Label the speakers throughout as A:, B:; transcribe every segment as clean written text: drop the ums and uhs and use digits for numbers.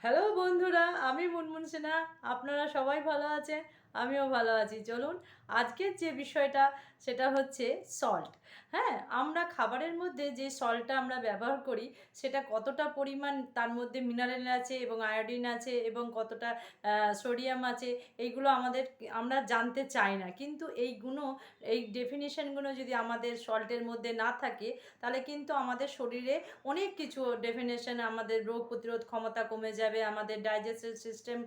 A: Hello বন্ধুরা, আমি মুনমুন সিনহা। আপনারা সবাই ভালো আছেন, আমিও ভালো আছি। চলুন, আজকের যে বিষয়টা সেটা হচ্ছে সল্ট। হ্যাঁ, আমরা খাবারের মধ্যে যে সল্টটা আমরা ব্যবহার করি সেটা কতটা পরিমাণ তার মধ্যে মিনারেল আছে এবং আয়োডিন আছে এবং কতটা সোডিয়াম আছে, এইগুলো আমরা জানতে চাই না। কিন্তু এই ডেফিনিশনগুলো যদি আমাদের সল্টের মধ্যে না থাকে, তাহলে কিন্তু আমাদের শরীরে অনেক কিছু ডেফিনেশন, আমাদের রোগ প্রতিরোধ ক্ষমতা কমে যাবে, আমাদের ডাইজেস্টিভ সিস্টেম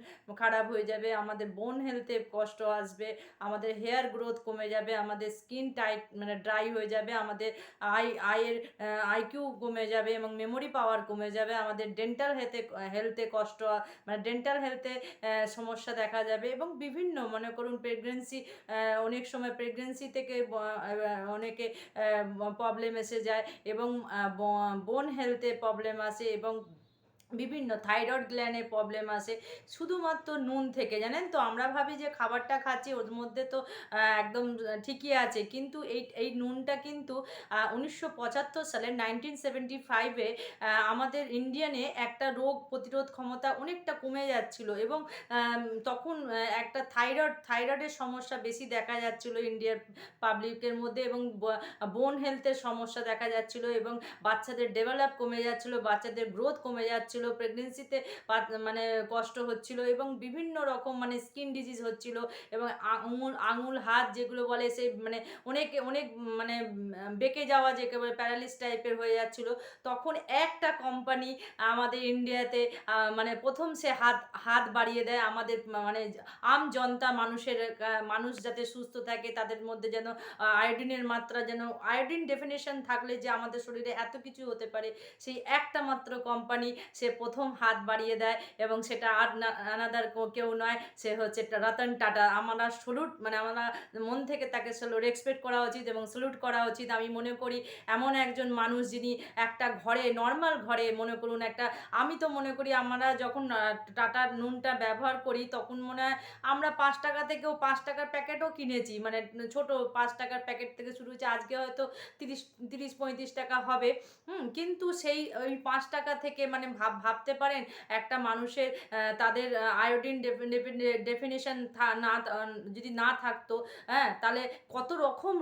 A: খারাপ হয়ে যাবে, আমাদের বোন হেলথে কষ্ট আসবে, আমাদের হেয়ার গ্রোথ কমে যাবে, আমাদের স্কিন টাইট মানে ড্রাই হয়ে যাবে, আমাদের আয়ের আইকিউ কমে যাবে এবং মেমোরি পাওয়ার কমে যাবে, আমাদের ডেন্টাল হেলথে কষ্ট মানে ডেন্টাল হেলথে সমস্যা দেখা যাবে এবং বিভিন্ন মনে করুন প্রেগনেন্সি, অনেক সময় প্রেগনেন্সি থেকে অনেকে প্রবলেম এসে যায় এবং বোন হেলথে প্রবলেম আসে এবং বিভিন্ন থাইরয়েড গ্ল্যান্ডের প্রবলেম আসে শুধুমাত্র নুন থেকে। জানেন তো, আমরা ভাবি যে খাবারটা খাচ্ছি ওর মধ্যে তো একদম ঠিকই আছে, কিন্তু এই নুনটা কিন্তু 1975 সালে 1975-এ আমাদের ইন্ডিয়ানে একটা রোগ প্রতিরোধ ক্ষমতা অনেকটা কমে যাচ্ছিল এবং তখন একটা থাইরয়েডের সমস্যা বেশি দেখা যাচ্ছিল ইন্ডিয়ার পাবলিকের মধ্যে এবং বোন হেলথের সমস্যা দেখা যাচ্ছিল এবং বাচ্চাদের ডেভেলপ কমে যাচ্ছিল, বাচ্চাদের গ্রোথ কমে যাচ্ছিল, প্রেগনেন্সিতে মানে কষ্ট হচ্ছিল এবং বিভিন্ন রকম মানে স্কিন ডিজিজ হচ্ছিল এবং আঙুল হাত যেগুলো বলে সেই মানে অনেক মানে বেঁকে যাওয়া, যে একেবারে প্যারালিস টাইপের হয়ে যাচ্ছিল। তখন একটা কোম্পানি আমাদের ইন্ডিয়াতে মানে প্রথম সে হাত হাত বাড়িয়ে দেয় আমাদের মানে জনতা মানুষ যাতে সুস্থ থাকে, তাদের মধ্যে যেন আয়োডিনের মাত্রা, যেন আয়োডিন ডেফিনেশন থাকলে যে আমাদের শরীরে এত কিছু হতে পারে, সেই একটা মাত্র কোম্পানি সে প্রথম হাত বাড়িয়ে দেয় এবং সেটা আর আনাদার কেউ নয়, সে হচ্ছে রতন টাটা। আমরা মানে আমরা মন থেকে তাকে রেসপেক্ট করা উচিত এবং স্যালুট করা উচিত। আমি মনে করি এমন একজন মানুষ যিনি একটা ঘরে, নর্মাল ঘরে মনে করুন আমি তো মনে করি আমরা যখন টাটার নুনটা ব্যবহার করি তখন মনে হয় আমরা 5 টাকা থেকেও 5 টাকার প্যাকেটও কিনেছি, মানে ছোট 5 টাকার প্যাকেট থেকে শুরু হচ্ছে, আজকে হয়তো 30-35 টাকা হবে। কিন্তু সেই ওই 5 টাকা থেকে মানে ভাবতে পারেন একটা মানুষের তাদের আয়োডিন ডেফিনেশন যদি না থাকতো, হ্যাঁ, তাহলে কত রকম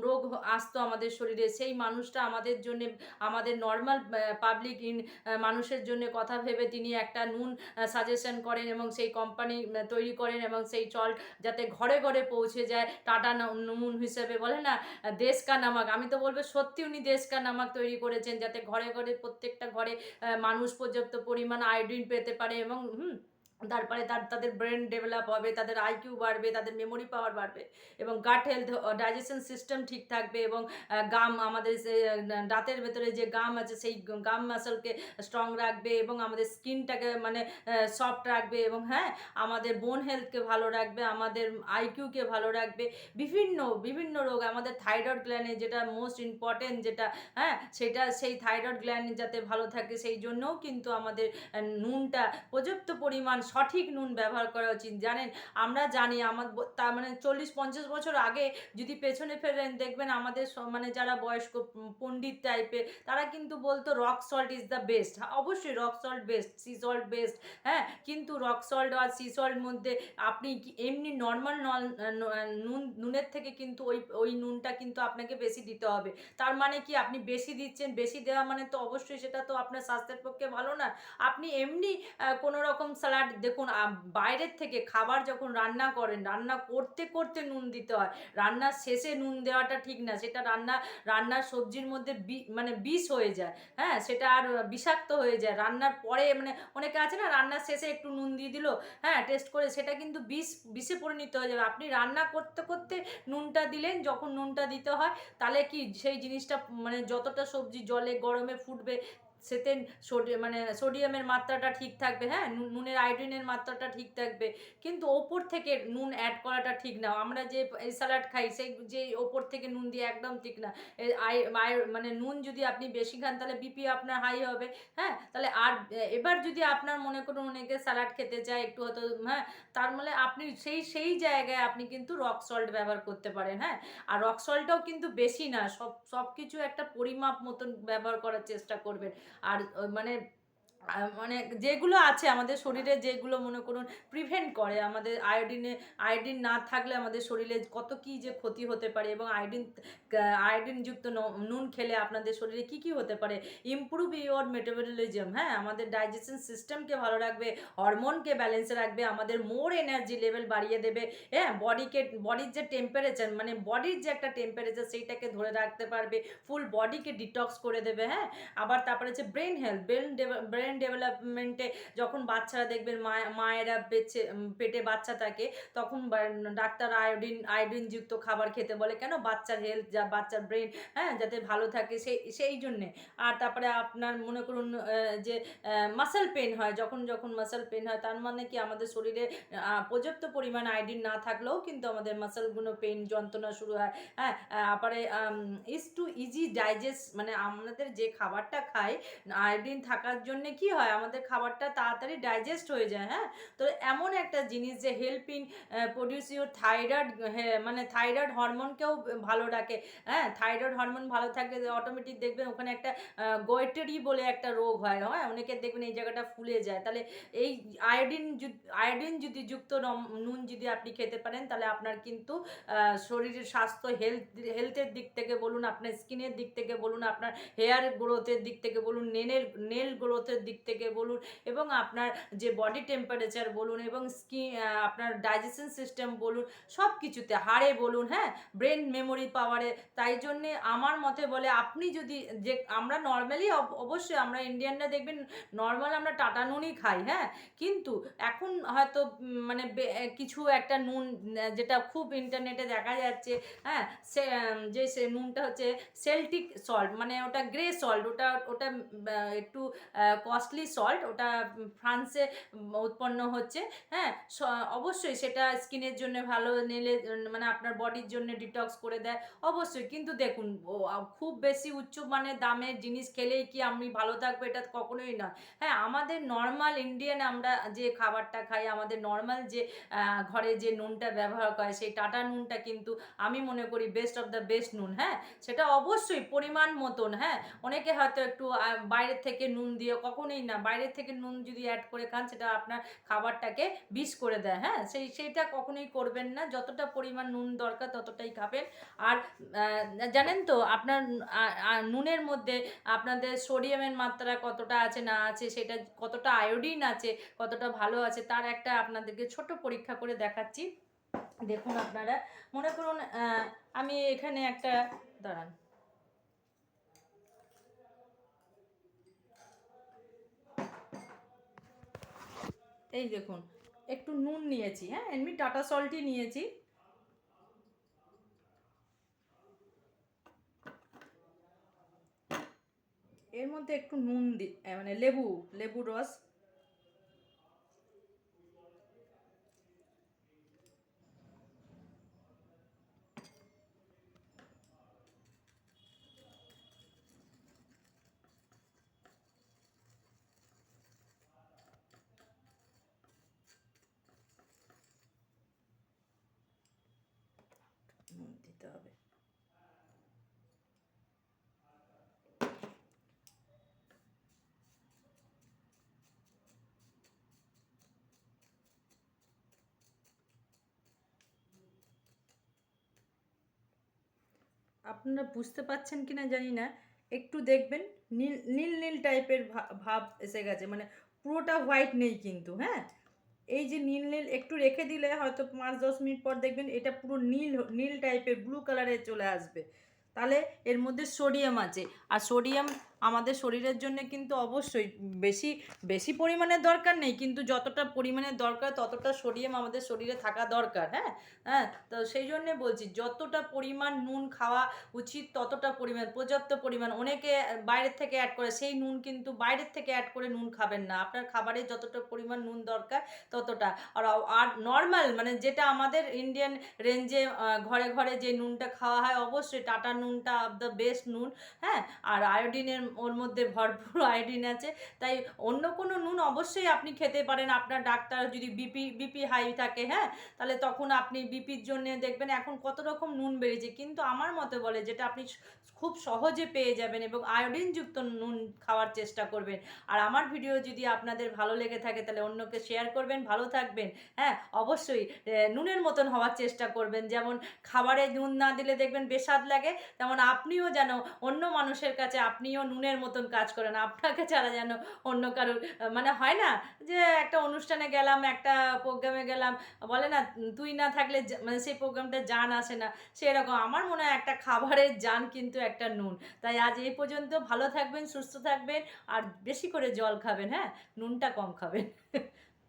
A: রোগ আসতো আমাদের শরীরে। সেই মানুষটা আমাদের জন্যে, আমাদের নর্মাল পাবলিক মানুষের জন্য কথা ভেবে তিনি একটা নুন সাজেশন করেন এবং সেই কোম্পানি তৈরি করেন এবং সেই চল যাতে ঘরে ঘরে পৌঁছে যায়। টাটা নুন হিসেবে বলে না দেশ কা নামক, আমি তো বলবো সত্যি উনি দেশ কা নামক তৈরি করেছেন, যাতে ঘরে ঘরে প্রত্যেকটা ঘরে মানুষ পর্যাপ্ত পরিমাণ আয়োডিন পেতে পারে এবং তারপরে তাদের ব্রেন ডেভেলপ হবে, তাদের আইকিউ বাড়বে, তাদের মেমোরি পাওয়ার বাড়বে এবং গাট হেলথ, ডাইজেশন সিস্টেম ঠিক থাকবে এবং আমাদের দাঁতের ভেতরে যে গাম আছে সেই গাম মাসলকে স্ট্রং রাখবে এবং আমাদের স্কিনটাকে মানে সফট রাখবে এবং হ্যাঁ, আমাদের বোন হেলথকে ভালো রাখবে, আমাদের আইকিউকে ভালো রাখবে। বিভিন্ন রোগ, আমাদের থাইরয়েড গ্ল্যান্ডে যেটা মোস্ট ইম্পর্টেন্ট, যেটা হ্যাঁ সেটা সেই থাইরয়েড গ্ল্যান্ড যাতে ভালো থাকে সেই জন্যও কিন্তু আমাদের নুনটা পর্যাপ্ত পরিমাণ সঠিক নুন ব্যবহার করা উচিত। জানেন, আমরা জানি তার মানে 40-50 বছর আগে যদি পেছনে ফেরেন দেখবেন আমাদের মানে যারা বয়স্ক পণ্ডিত টাইপের, তারা কিন্তু বলতো rock salt is the best. অবশ্যই rock salt best, sea salt best, হ্যাঁ, কিন্তু রক সল্ট আর সি সল্ট মধ্যে আপনি এমনি নর্মাল নুনের থেকে কিন্তু ওই নুনটা কিন্তু আপনাকে বেশি দিতে হবে। তার মানে কি, আপনি বেশি দিচ্ছেন, বেশি দেওয়া মানে তো অবশ্যই সেটা তো আপনার স্বাস্থ্যের পক্ষে ভালো না। আপনি এমনি কোনো রকম স্যালাড দেখুন, বাইরের থেকে খাবার যখন রান্না করেন, রান্না করতে করতে নুন দিতে হয়, রান্নার শেষে নুন দেওয়াটা ঠিক না। সেটা রান্নার সবজির মধ্যে মানে বিষ হয়ে যায়, হ্যাঁ, সেটা আর বিষাক্ত হয়ে যায় রান্নার পরে। মানে অনেকে আছে না রান্নার শেষে একটু নুন দিয়ে দিল, হ্যাঁ, টেস্ট করে, সেটা কিন্তু বিষে পরিণত হয়ে যাবে। আপনি রান্না করতে করতে নুনটা দিলেন, যখন নুনটা দিতে হয় তাহলে কি সেই জিনিসটা মানে যতটা সবজি জলে গরমে ফুটবে সেতে মানে সোডিয়ামের মাত্রাটা ঠিক থাকবে, হ্যাঁ, নুনের আয়োডিনের মাত্রাটা ঠিক থাকবে। কিন্তু ওপর থেকে নুন অ্যাড করাটা ঠিক না। আমরা যে স্যালাড খাই সেই যে ওপর থেকে নুন দিয়ে একদম ঠিক না। মানে নুন যদি আপনি বেশি খান তাহলে বিপি আপনার হাই হবে, হ্যাঁ, তাহলে আর এবার যদি আপনার মনে করুন অনেকে স্যালাড খেতে চায় একটু হয়তো, হ্যাঁ, তার মানে আপনি সেই জায়গায় আপনি কিন্তু রক সল্ট ব্যবহার করতে পারেন, হ্যাঁ। আর রক সল্টটাও কিন্তু বেশি না, সব কিছু একটা পরিমাপ মতন ব্যবহার করার চেষ্টা করবেন। আর মানে মানে যেগুলো আছে আমাদের শরীরে, যেগুলো মনে করুন প্রিভেন্ট করে আমাদের আয়োডিন না থাকলে আমাদের শরীরে কত কী যে ক্ষতি হতে পারে, এবং আয়োডিনযুক্ত নুন খেলে আপনাদের শরীরে কি কি হতে পারে। ইমপ্রুভ ইওর মেটাবলিজম, হ্যাঁ, আমাদের ডাইজেশন সিস্টেমকে ভালো রাখবে, হরমোনকে ব্যালেন্সে রাখবে, আমাদের মোর এনার্জি লেভেল বাড়িয়ে দেবে, হ্যাঁ, বডির যে টেম্পারেচার, মানে বডির যে একটা টেম্পারেচার সেইটাকে ধরে রাখতে পারবে, ফুল বডিকে ডিটক্স করে দেবে, হ্যাঁ। আবার তারপরে হচ্ছে ব্রেন হেলথ, ব্রেন ডেভেলপমেন্টে যখন বাচ্চারা দেখবেন মায়েরা পেটে বাচ্চা থাকে, তখন ডাক্তার আয়োডিনযুক্ত খাবার খেতে বলে, কেন? বাচ্চার হেলথ, বাচ্চার ব্রেন, হ্যাঁ, যাতে ভালো থাকে, সেই জন্যে। আর তারপরে আপনার মনে করুন যে মাসেল পেন হয়, যখন যখন মাসেল পেন হয়, তার মানে কি আমাদের শরীরে পর্যাপ্ত পরিমাণ আয়োডিন না থাকলেও কিন্তু আমাদের মাসেলগুলো পেন যন্ত্রণা শুরু হয়, হ্যাঁ। তারপরে ইজ টু ইজি ডাইজেস্ট, মানে আমাদের যে খাবারটা খাই আয়োডিন থাকার জন্য কি হয়, আমাদের খাবারটা তাড়াতাড়ি ডাইজেস্ট হয়ে যায়, হ্যাঁ। তো এমন একটা জিনিস যে হেল্পিং প্রডিউস ইউর থাইরয়েড, মানে থাইরয়েড হরমোনকেও ভালো রাখে, হ্যাঁ। থাইরয়েড হরমোন ভালো থাকলে অটোমেটিক দেখবেন ওখানে একটা গোয়েটেরি বলে একটা রোগ হয়, হ্যাঁ, অনেকের দেখবেন এই জায়গাটা ফুলে যায়। তাহলে এই আয়োডিন যদি যুক্ত নুন যদি আপনি খেতে পারেন, তাহলে আপনার কিন্তু শরীরের স্বাস্থ্য, হেলথের দিক থেকে বলুন, আপনার স্কিনের দিক থেকে বলুন, আপনার হেয়ার গ্রোথের দিক থেকে বলুন, নেল গ্রোথের দিক থেকে বলুন, এবং আপনার যে বডি টেম্পারেচার বলুন, এবং আপনার ডাইজেশন সিস্টেম বলুন, সব কিছুতে, হাড়ে বলুন, হ্যাঁ, ব্রেন মেমোরি পাওয়ারে। তাই জন্যে আমার মতে বলে, আপনি যদি, যে আমরা নর্মালি অবশ্যই আমরা ইন্ডিয়ানরা দেখবেন নর্মাল আমরা টাটা নুনই খাই, হ্যাঁ। কিন্তু এখন হয়তো মানে কিছু একটা নুন যেটা খুব ইন্টারনেটে দেখা যাচ্ছে, হ্যাঁ, সে নুনটা হচ্ছে সেল্টিক সল্ট, মানে ওটা গ্রে সল্ট, ওটা ওটা একটু কস্টলি সল্ট, ওটা ফ্রান্সে উৎপন্ন হচ্ছে, হ্যাঁ। অবশ্যই সেটা স্কিনের জন্য ভালো, নিলে মানে আপনার বডির জন্য ডিটক্স করে দেয়, অবশ্যই। কিন্তু দেখুন, খুব বেশি উচ্চ মানের দামের জিনিস খেলেই কি আমি ভালো থাকবো, এটা কখনোই না, হ্যাঁ। আমাদের নর্মাল ইন্ডিয়ান আমরা যে খাবারটা খাই, আমাদের নর্মাল যে ঘরে যে নুনটা ব্যবহার করে, সেই টাটা নুনটা কিন্তু আমি মনে করি বেস্ট অফ দ্য বেস্ট নুন, হ্যাঁ। সেটা অবশ্যই পরিমাণ মতন, হ্যাঁ। অনেকে হয়তো একটু বাইরের থেকে নুন দিয়ে, কখনোই না, বাইরের থেকে নুন যদি অ্যাড করে খান, সেটা আপনার খাবারটাকে বিষ করে দেয়, হ্যাঁ। সেইটা কখনোই করবেন না, যতটা পরিমাণ নুন দরকার ততটাই খাবেন। আর জানেন তো আপনার নুনের মধ্যে আপনাদের সোডিয়ামের মাত্রা কতটা আছে না আছে, সেটা কতটা আয়োডিন আছে, কতটা ভালো আছে, তার একটা আপনাদেরকে ছোট পরীক্ষা করে দেখাচ্ছি। দেখুন আপনারা, মনে করুন আমি এখানে একটা, দাঁড়ান, এই দেখুন, একটু নুন নিয়েছি, হ্যাঁ, এমনি টাটা সল্টই নিয়েছি। এর মধ্যে একটু নুন মানে লেবু রস, নুন দিতে হবে। আপনারা বুঝতে পাচ্ছেন কিনা জানি না, একটু দেখবেন নীল নীল নীল টাইপের ভাব এসে গেছে, মানে পুরোটা হোয়াইট নেই কিন্তু, হ্যাঁ। এই যে নীল নীল একটু রেখে দিলে হয়তো 5-10 মিনিট পর দেখবেন এটা পুরো নীল নীল টাইপের ব্লু কালারে চলে আসবে। তাহলে এর মধ্যে সোডিয়াম আছে, আর সোডিয়াম আমাদের শরীরের জন্য কিন্তু অবশ্যই বেশি বেশি পরিমাণের দরকার নেই, কিন্তু যতটা পরিমাণের দরকার ততটা সোডিয়াম আমাদের শরীরে থাকা দরকার, হ্যাঁ। হ্যাঁ, তো সেই জন্যে বলছি, যতটা পরিমাণ নুন খাওয়া উচিত ততটা পরিমাণ, পর্যাপ্ত পরিমাণ। অনেকে বাইরের থেকে অ্যাড করে, সেই নুন কিন্তু বাইরের থেকে অ্যাড করে নুন খাবেন না, আপনার খাবারে যতটা পরিমাণ নুন দরকার ততটা। আর আর নর্মাল, মানে যেটা আমাদের ইন্ডিয়ান রেঞ্জে ঘরে ঘরে যে নুনটা খাওয়া হয়, অবশ্যই টাটা নুনটা অফ দ্য বেস্ট নুন, হ্যাঁ। আর আয়োডিনের ওর মধ্যে ভরপুর আয়োডিন আছে। তাই অন্য কোনো নুন অবশ্যই আপনি খেতে পারেন। আপনার ডাক্তার যদি বিপি হাই থাকে, হ্যাঁ, তাহলে তখন আপনি বিপির জন্যে দেখবেন এখন কত রকম নুন বেরিয়েছে, কিন্তু আমার মতে বলে যেটা আপনি খুব সহজে পেয়ে যাবেন এবং আয়োডিনযুক্ত নুন খাওয়ার চেষ্টা করবেন। আর আমার ভিডিও যদি আপনাদের ভালো লেগে থাকে তাহলে অন্যকে শেয়ার করবেন, ভালো থাকবেন। হ্যাঁ, অবশ্যই নুনের মতন হওয়ার চেষ্টা করবেন। যেমন খাবারে নুন না দিলে দেখবেন বেস্বাদ লাগে, তেমন আপনিও যেন অন্য মানুষের কাছে আপনিও নুনের মতন কাজ করেন। আপনাকে ছাড়া যেন অন্য কারোর মানে হয় না যে একটা অনুষ্ঠানে গেলাম, একটা প্রোগ্রামে গেলাম, বলে না তুই না থাকলে মানে সেই প্রোগ্রামটা জান আসে না, সেরকম আমার মনে হয় একটা খাবারের জান কিন্তু একটা নুন। তাই আজ এই পর্যন্ত, ভালো থাকবেন, সুস্থ থাকবেন, আর বেশি করে জল খাবেন, হ্যাঁ, নুনটা কম খাবেন।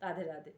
A: রাধে রাধে।